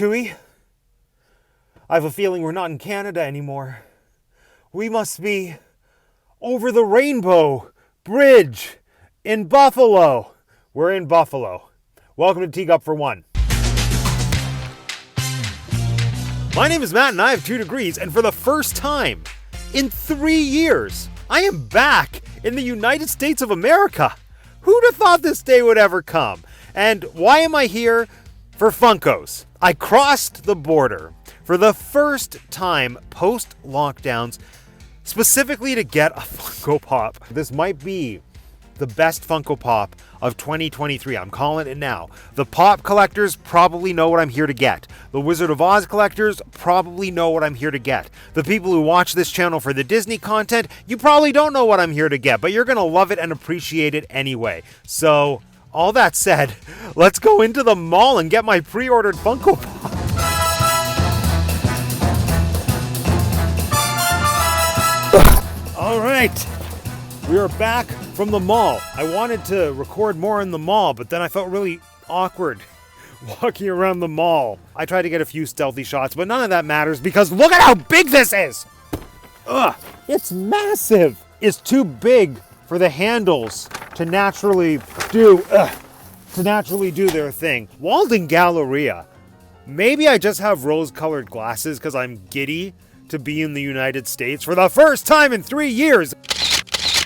Chewie. I have a feeling we're not in Canada anymore. We must be over the Rainbow Bridge in Buffalo. We're in Buffalo. Welcome to Teacup for One. My name is Matt and I have 2 degrees, and for the first time in 3 years, I am back in the United States of America. Who'd have thought this day would ever come? And why am I here? For Funkos. I crossed the border for the first time post-lockdowns, specifically to get a Funko Pop. This might be the best Funko Pop of 2023. I'm calling it now. The Pop collectors probably know what I'm here to get. The Wizard of Oz collectors probably know what I'm here to get. The people who watch this channel for the Disney content, you probably don't know what I'm here to get, but you're gonna love it and appreciate it anyway. So, all that said, let's go into the mall and get my pre-ordered Funko Pop. All right, we are back from the mall. I wanted to record more in the mall, but then I felt really awkward walking around the mall. I tried to get a few stealthy shots, but none of that matters because look at how big this is! Ugh, it's massive! It's too big for the handles to naturally do their thing. Walden Galleria. Maybe I just have rose-colored glasses because I'm giddy to be in the United States for the first time in 3 years.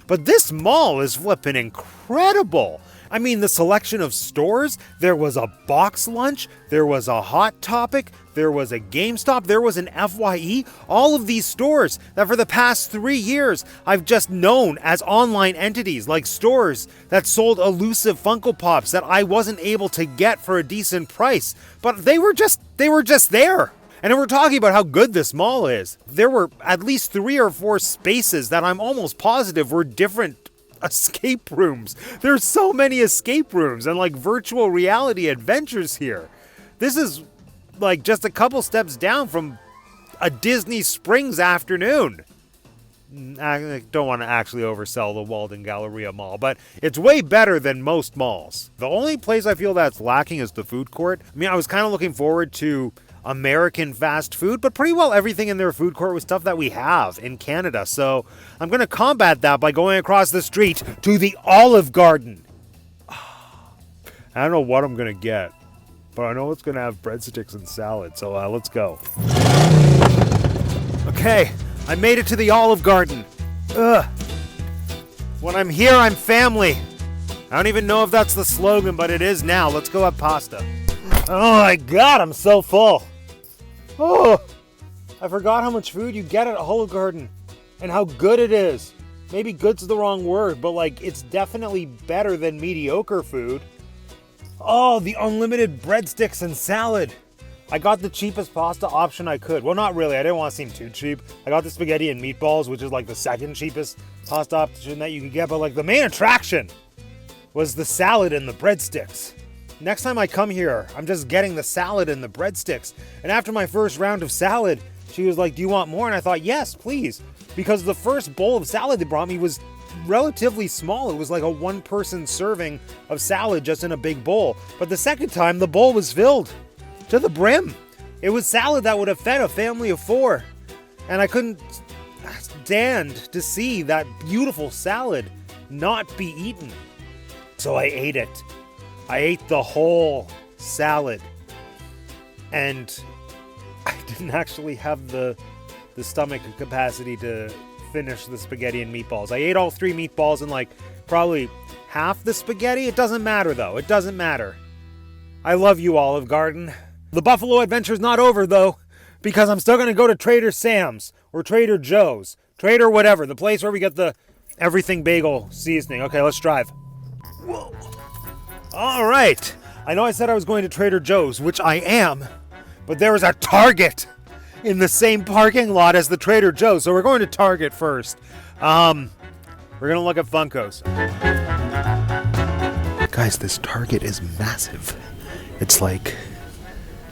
But this mall is flipping incredible. I mean, the selection of stores, there was a box lunch, there was a Hot Topic, there was a GameStop, there was an FYE. All of these stores that for the past 3 years, I've just known as online entities, like stores that sold elusive Funko Pops that I wasn't able to get for a decent price. But they were just there. And if we're talking about how good this mall is, there were at least 3 or 4 spaces that I'm almost positive were different escape rooms. There's so many escape rooms and like virtual reality adventures here. This is like just a couple steps down from a Disney Springs afternoon. I don't want to actually oversell the Walden Galleria Mall, but it's way better than most malls. The only place I feel that's lacking is the food court. I mean, I was kind of looking forward to American fast food, but pretty well everything in their food court was stuff that we have in Canada. So I'm going to combat that by going across the street to the Olive Garden. I don't know what I'm going to get, but I know it's going to have breadsticks and salad. So let's go. Okay, I made it to the Olive Garden. Ugh. When I'm here, I'm family. I don't even know if that's the slogan, but it is now. Let's go have pasta. Oh my God, I'm so full. Oh, I forgot how much food you get at Olive Garden and how good it is. Maybe good's the wrong word, but like it's definitely better than mediocre food. Oh, the unlimited breadsticks and salad. I got the cheapest pasta option I could. Well, not really. I didn't want to seem too cheap. I got the spaghetti and meatballs, which is like the second cheapest pasta option that you can get. But like the main attraction was the salad and the breadsticks. Next time I come here, I'm just getting the salad and the breadsticks. And after my first round of salad, she was like, do you want more? And I thought, yes, please. Because the first bowl of salad they brought me was relatively small. It was like a 1-person serving of salad just in a big bowl. But the second time, the bowl was filled to the brim. It was salad that would have fed a family of 4. And I couldn't stand to see that beautiful salad not be eaten. So I ate it. I ate the whole salad, and I didn't actually have the stomach capacity to finish the spaghetti and meatballs. I ate all 3 meatballs and like probably half the spaghetti. It doesn't matter though. It doesn't matter. I love you, Olive Garden. The Buffalo adventure's not over though, because I'm still going to go to Trader Sam's or Trader Joe's, Trader whatever, the place where we get the everything bagel seasoning. Okay, let's drive. Whoa. All right, I know I said I was going to Trader Joe's, which I am, but there is a Target in the same parking lot as the Trader Joe's, so we're going to Target first. We're gonna look at Funkos. Guys, this Target is massive. It's like,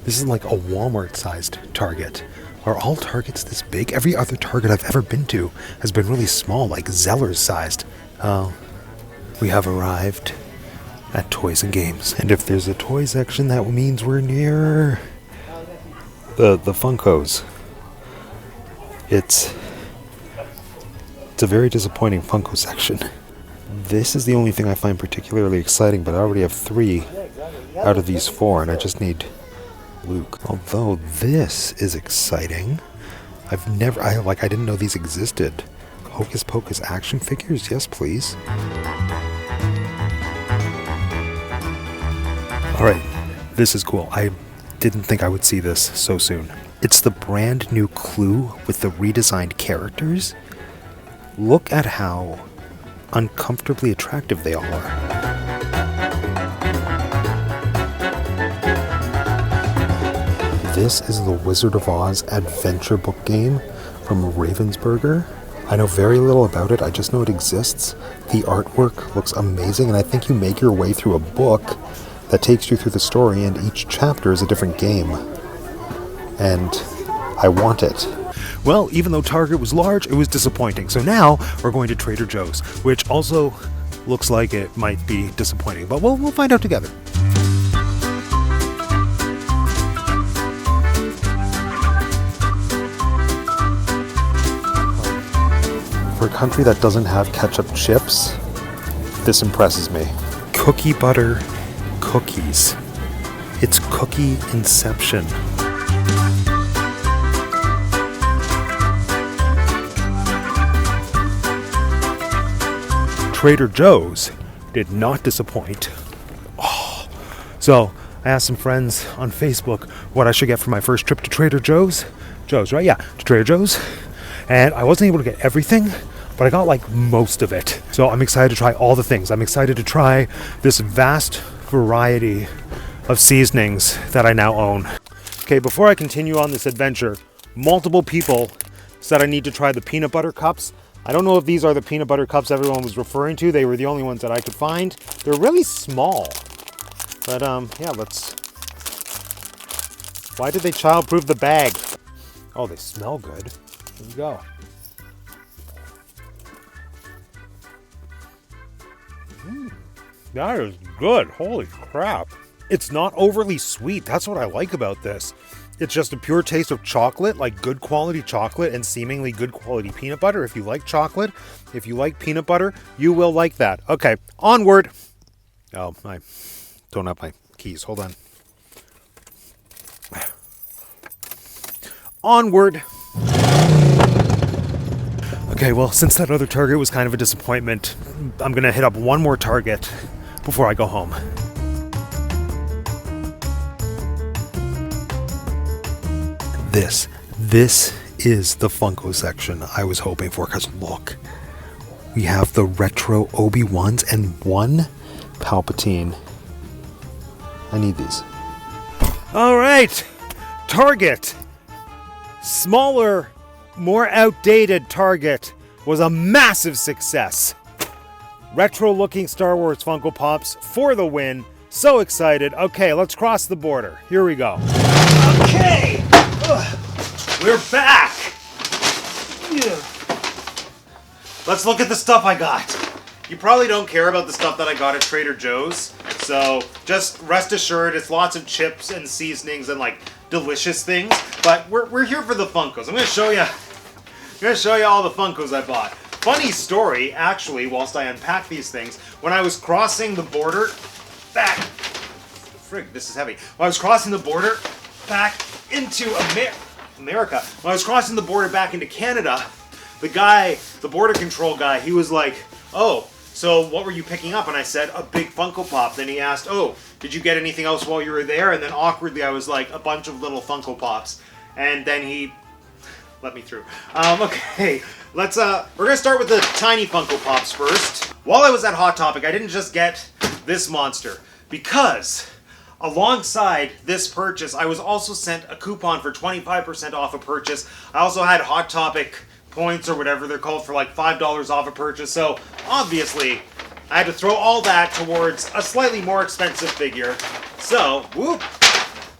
this is like a Walmart-sized Target. Are all Targets this big? Every other Target I've ever been to has been really small, like Zeller's-sized. Oh, we have arrived at Toys and Games. And if there's a toy section, that means we're near The Funkos. It's a very disappointing Funko section. This is the only thing I find particularly exciting, but I already have 3 out of these 4, and I just need Luke. Although this is exciting. I didn't know these existed. Hocus Pocus action figures? Yes, please. Alright, this is cool. I didn't think I would see this so soon. It's the brand new Clue with the redesigned characters. Look at how uncomfortably attractive they all are. This is the Wizard of Oz adventure book game from Ravensburger. I know very little about it, I just know it exists. The artwork looks amazing, and I think you make your way through a book that takes you through the story, and each chapter is a different game. And I want it. Well, even though Target was large, it was disappointing. So now we're going to Trader Joe's, which also looks like it might be disappointing, but we'll find out together. For a country that doesn't have ketchup chips, this impresses me. Cookie butter cookies. It's cookie inception. Trader Joe's did not disappoint. Oh. So I asked some friends on Facebook what I should get for my first trip to Trader Joe's. Right? Yeah, to Trader Joe's. And I wasn't able to get everything, but I got like most of it. So I'm excited to try all the things. I'm excited to try this vast variety of seasonings that I now own. Okay, before I continue on this adventure, multiple people said I need to try the peanut butter cups. I don't know if these are the peanut butter cups everyone was referring to. They were the only ones that I could find. They're really small. But yeah, let's... Why did they childproof the bag? Oh, they smell good. Here we go. That is good. Holy crap. It's not overly sweet. That's what I like about this. It's just a pure taste of chocolate, like good quality chocolate and seemingly good quality peanut butter. If you like chocolate, if you like peanut butter, you will like that. Okay, onward. Oh, I don't have my keys. Hold on. Onward. Okay, well, since that other Target was kind of a disappointment, I'm going to hit up one more Target before I go home. This is the Funko section I was hoping for, because look, we have the retro Obi-Wans and one Palpatine. I need these. All right, Target. Smaller, more outdated Target was a massive success. Retro-looking Star Wars Funko Pops for the win. So excited. Okay, let's cross the border. Here we go. Okay. We're back! Yeah. Let's look at the stuff I got. You probably don't care about the stuff that I got at Trader Joe's, so just rest assured it's lots of chips and seasonings and like delicious things, but we're here for the Funkos. I'm gonna show you all the Funkos I bought. Funny story, actually, whilst I unpack these things, when I was crossing the border back, frig, this is heavy. When I was crossing the border back into America. When I was crossing the border back into Canada, the border control guy, he was like, oh, so what were you picking up? And I said, a big Funko Pop. Then he asked, oh, did you get anything else while you were there? And then awkwardly I was like, a bunch of little Funko Pops. And then he let me through. Okay, we're gonna start with the tiny Funko Pops first. While I was at Hot Topic, I didn't just get this monster, because alongside this purchase, I was also sent a coupon for 25% off a purchase. I also had Hot Topic points, or whatever they're called, for like $5 off a purchase. So obviously, I had to throw all that towards a slightly more expensive figure. So, whoop!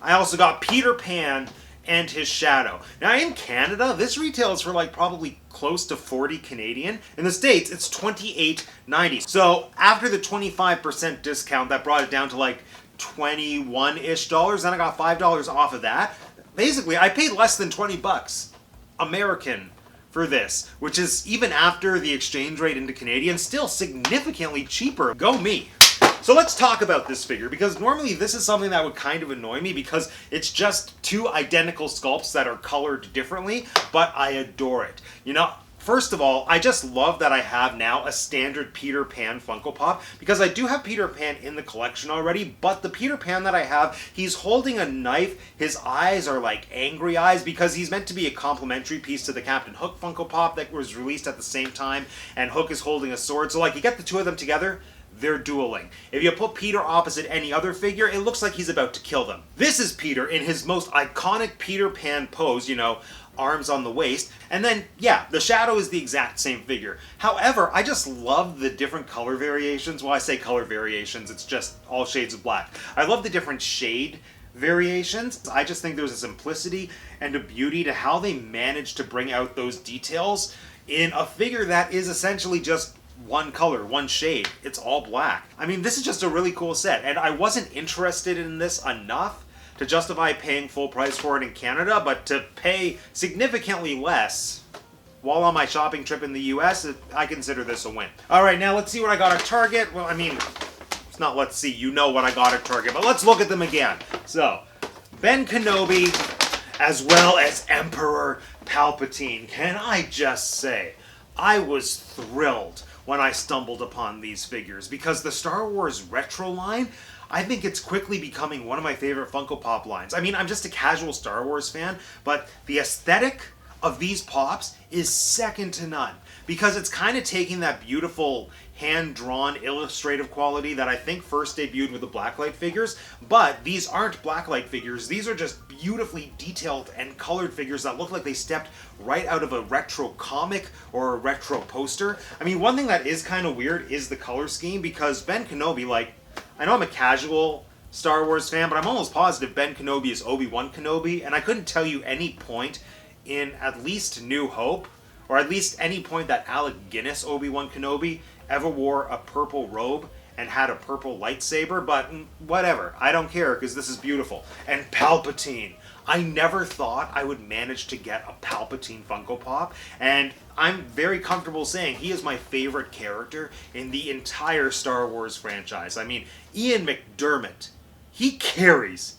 I also got Peter Pan and his Shadow. Now in Canada, this retails for like probably close to 40 Canadian. In the States, it's $28.90. So after the 25% discount, that brought it down to like $21-ish, and I got $5 off of that. basically, I paid less than 20 bucks American for this, which is, even after the exchange rate into Canadian, still significantly cheaper. Go me. So let's talk about this figure, because normally this is something that would kind of annoy me because it's just two identical sculpts that are colored differently, but I adore it. You know, first of all, I just love that I have now a standard Peter Pan Funko Pop, because I do have Peter Pan in the collection already, but the Peter Pan that I have, he's holding a knife, his eyes are like angry eyes, because he's meant to be a complementary piece to the Captain Hook Funko Pop that was released at the same time, and Hook is holding a sword, so like you get the two of them together, they're dueling. If you put Peter opposite any other figure, it looks like he's about to kill them. This is Peter in his most iconic Peter Pan pose, you know, arms on the waist, and then, yeah, the shadow is the exact same figure. However, I just love the different color variations. Well, I say color variations, it's just all shades of black. I love the different shade variations. I just think there's a simplicity and a beauty to how they managed to bring out those details in a figure that is essentially just one color, one shade. It's all black. I mean, this is just a really cool set, and I wasn't interested in this enough to justify paying full price for it in Canada, but to pay significantly less while on my shopping trip in the US, I consider this a win. Alright, now let's see what I got at Target. Well, I mean, it's not let's see, you know what I got at Target, but let's look at them again. So, Ben Kenobi, as well as Emperor Palpatine. Can I just say, I was thrilled when I stumbled upon these figures, because the Star Wars retro line, I think it's quickly becoming one of my favorite Funko Pop lines. I mean, I'm just a casual Star Wars fan, but the aesthetic of these Pops is second to none, because it's kind of taking that beautiful hand-drawn illustrative quality that I think first debuted with the Blacklight figures, but these aren't Blacklight figures. These are just beautifully detailed and colored figures that look like they stepped right out of a retro comic or a retro poster. I mean, one thing that is kind of weird is the color scheme, because Ben Kenobi, like, I know I'm a casual Star Wars fan, but I'm almost positive Ben Kenobi is Obi-Wan Kenobi, and I couldn't tell you any point in at least New Hope, or at least any point that Alec Guinness Obi-Wan Kenobi ever wore a purple robe and had a purple lightsaber, but whatever. I don't care, because this is beautiful. And Palpatine. I never thought I would manage to get a Palpatine Funko Pop, and I'm very comfortable saying he is my favorite character in the entire Star Wars franchise. I mean, Ian McDiarmid, he carries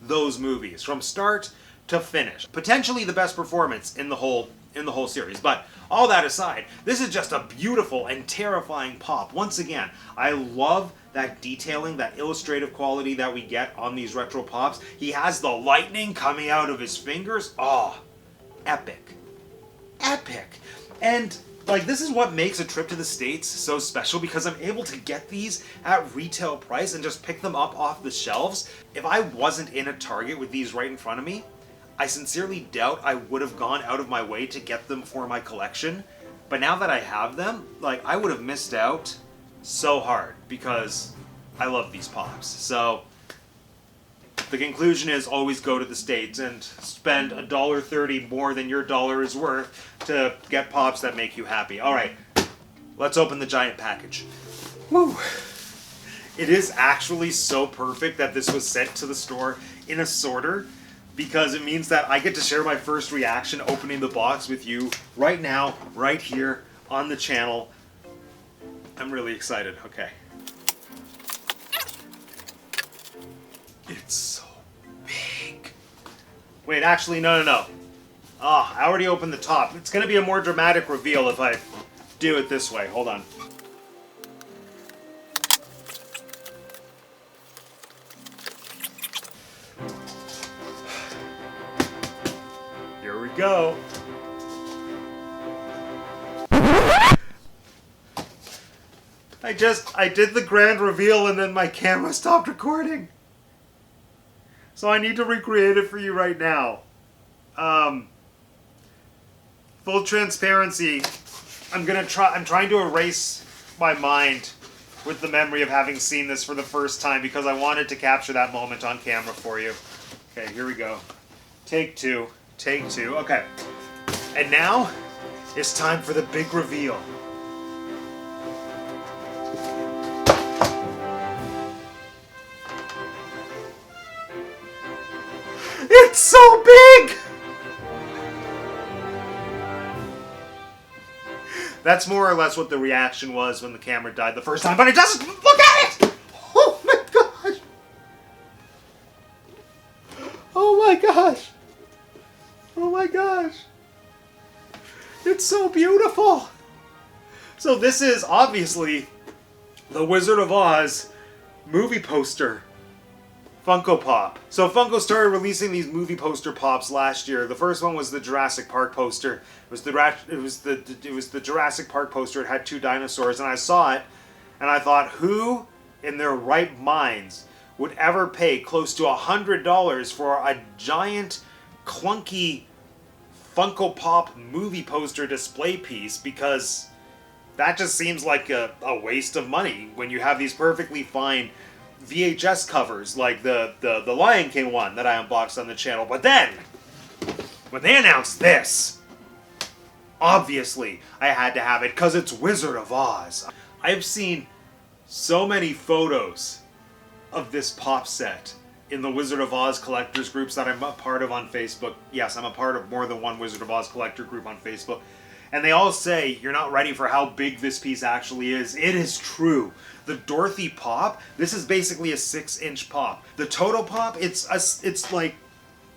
those movies from start to finish. Potentially the best performance in the whole series. But all that aside, this is just a beautiful and terrifying Pop. Once again, I love that detailing, that illustrative quality that we get on these retro Pops. He has the lightning coming out of his fingers. Oh, epic. Epic. And like, this is what makes a trip to the States so special, because I'm able to get these at retail price and just pick them up off the shelves. If I wasn't in a Target with these right in front of me, I sincerely doubt I would have gone out of my way to get them for my collection. But now that I have them, like, I would have missed out so hard, because I love these Pops. So the conclusion is, always go to the States and spend $1.30 more than your dollar is worth to get Pops that make you happy. Alright, let's open the giant package. Woo! It is actually so perfect that this was sent to the store in a sorter, because it means that I get to share my first reaction opening the box with you right now, right here on the channel. I'm really excited. Okay. It's so big. Wait, actually, no. Ah, I already opened the top. It's going to be a more dramatic reveal if I do it this way. Hold on. Here we go. I did the grand reveal and then my camera stopped recording. So I need to recreate it for you right now. Full transparency, I'm trying to erase my mind with the memory of having seen this for the first time, because I wanted to capture that moment on camera for you. Okay, here we go. Take two. Okay. And now, it's time for the big reveal. It's so big! That's more or less what the reaction was when the camera died the first time, but it doesn't. Look at it! Oh my gosh! Oh my gosh! Oh my gosh! It's so beautiful! So this is obviously the Wizard of Oz movie poster Funko Pop. So Funko started releasing these movie poster pops last year. The first one was the Jurassic Park poster. It was the Jurassic Park poster. It had 2 dinosaurs, and I saw it, and I thought, who in their right minds would ever pay close to $100 for a giant, clunky Funko Pop movie poster display piece? Because that just seems like a waste of money when you have these perfectly fine VHS covers, like the Lion King one that I unboxed on the channel. But then, when they announced this, obviously I had to have it because it's Wizard of Oz. I've seen so many photos of this pop set in the Wizard of Oz collectors groups that I'm a part of on Facebook. Yes, I'm a part of more than one Wizard of Oz collector group on Facebook. And they all say, you're not ready for how big this piece actually is. It is true. The Dorothy pop, this is basically a 6-inch pop. The Toto pop, it's like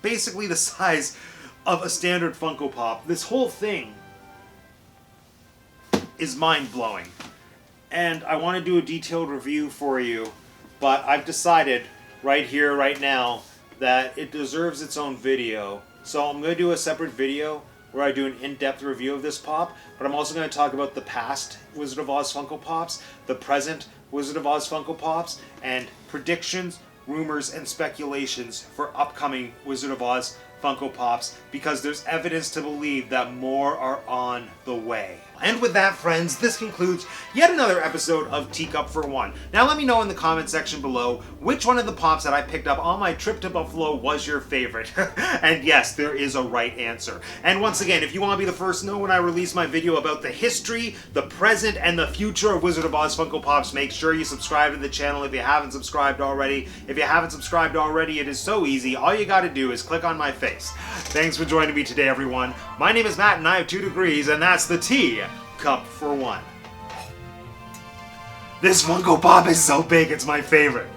basically the size of a standard Funko Pop. This whole thing is mind-blowing. And I want to do a detailed review for you, but I've decided right here, right now, that it deserves its own video. So I'm going to do a separate video where I do an in-depth review of this pop, but I'm also going to talk about the past Wizard of Oz Funko Pops, the present Wizard of Oz Funko Pops, and predictions, rumors, and speculations for upcoming Wizard of Oz Funko Pops, because there's evidence to believe that more are on the way. And with that, friends, this concludes yet another episode of Teacup for One. Now let me know in the comment section below which one of the pops that I picked up on my trip to Buffalo was your favorite. And yes, there is a right answer. And once again, if you want to be the first to know when I release my video about the history, the present, and the future of Wizard of Oz Funko Pops, make sure you subscribe to the channel if you haven't subscribed already. If you haven't subscribed already, it is so easy. All you gotta do is click on my face. Thanks for joining me today, everyone. My name is Matt, and I have 2 degrees, and that's the Teacup for One. This Funko Pop is so big, it's my favorite.